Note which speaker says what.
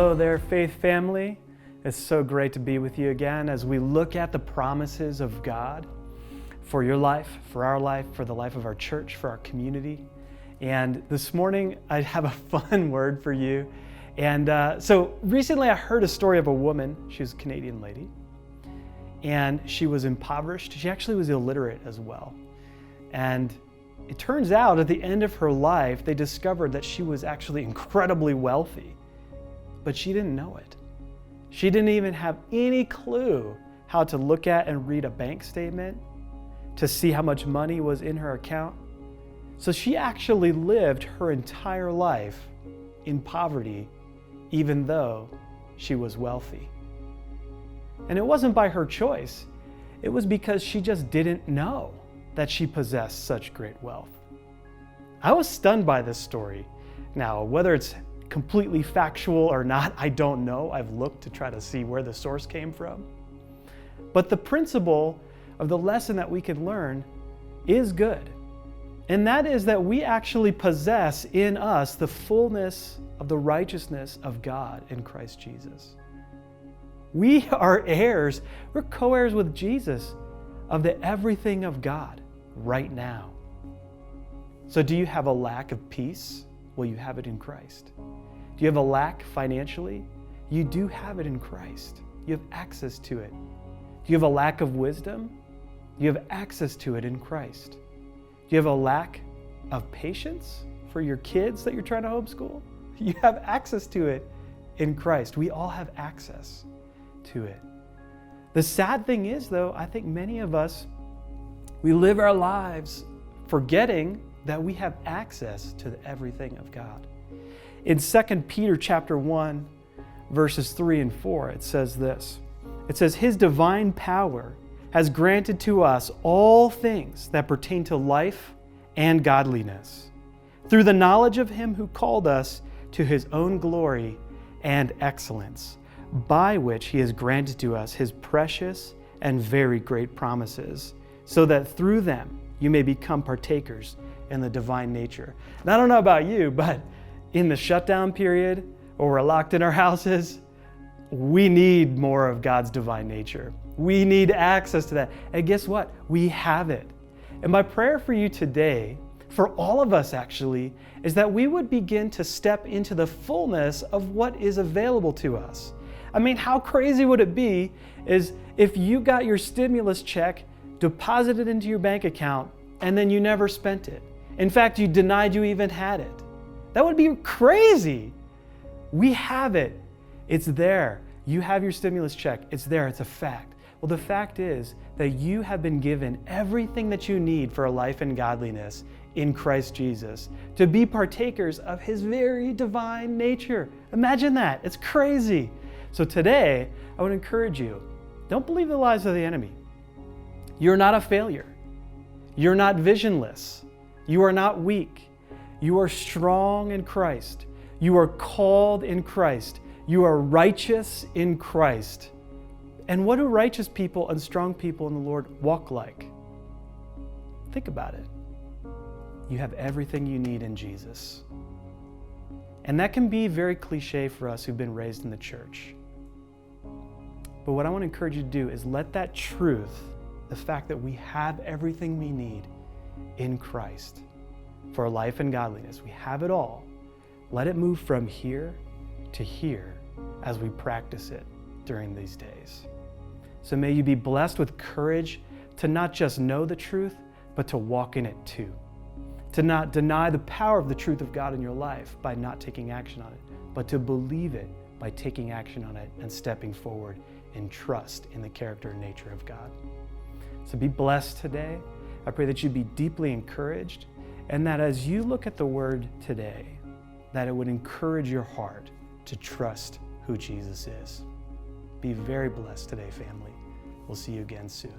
Speaker 1: Hello there, Faith family. It's so great to be with you again as we look at the promises of God for your life, for our life, for the life of our church, for our community. And this morning, I have a fun word for you. And so recently I heard a story of a woman. She was a Canadian lady, and she was impoverished. She actually was illiterate as well. And it turns out at the end of her life, they discovered that she was actually incredibly wealthy, but she didn't know it. She didn't even have any clue how to look at and read a bank statement to see how much money was in her account. So she actually lived her entire life in poverty, even though she was wealthy. And it wasn't by her choice. It was because she just didn't know that she possessed such great wealth. I was stunned by this story. Now, whether it's completely factual or not, I don't know. I've looked to try to see where the source came from. But the principle of the lesson that we can learn is good. And that is that we actually possess in us the fullness of the righteousness of God in Christ Jesus. We are heirs, we're co-heirs with Jesus of the everything of God right now. So do you have a lack of peace? Well, you have it in Christ. Do you have a lack financially? You do have it in Christ. You have access to it. Do you have a lack of wisdom? You have access to it in Christ. Do you have a lack of patience for your kids that you're trying to homeschool? You have access to it in Christ. We all have access to it. The sad thing is, though, I think many of us, we live our lives forgetting that we have access to everything of God. In 2 Peter chapter 1, verses 3 and 4, it says this. It says, "His divine power has granted to us all things that pertain to life and godliness, through the knowledge of Him who called us to His own glory and excellence, by which He has granted to us His precious and very great promises, so that through them you may become partakers in the divine nature." And I don't know about you, but in the shutdown period, or we're locked in our houses, we need more of God's divine nature. We need access to that. And guess what? We have it. And my prayer for you today, for all of us actually, is that we would begin to step into the fullness of what is available to us. I mean, how crazy would it be is if you got your stimulus check deposited into your bank account and then you never spent it. In fact, you denied you even had it. That would be crazy. We have it. It's there. You have your stimulus check. It's there. It's a fact. Well, the fact is that you have been given everything that you need for a life in godliness in Christ Jesus, to be partakers of His very divine nature. Imagine that. It's crazy. So today, I would encourage you, don't believe the lies of the enemy. You're not a failure. You're not visionless. You are not weak. You are strong in Christ. You are called in Christ. You are righteous in Christ. And what do righteous people and strong people in the Lord walk like? Think about it. You have everything you need in Jesus. And that can be very cliche for us who've been raised in the church. But what I want to encourage you to do is let that truth, the fact that we have everything we need in Christ for life and godliness, we have it all, let it move from here to here as we practice it during these days. So may you be blessed with courage to not just know the truth, but to walk in it too. To not deny the power of the truth of God in your life by not taking action on it, but to believe it by taking action on it and stepping forward in trust in the character and nature of God. So be blessed today. I pray that you be deeply encouraged, and that as you look at the Word today, that it would encourage your heart to trust who Jesus is. Be very blessed today, family. We'll see you again soon.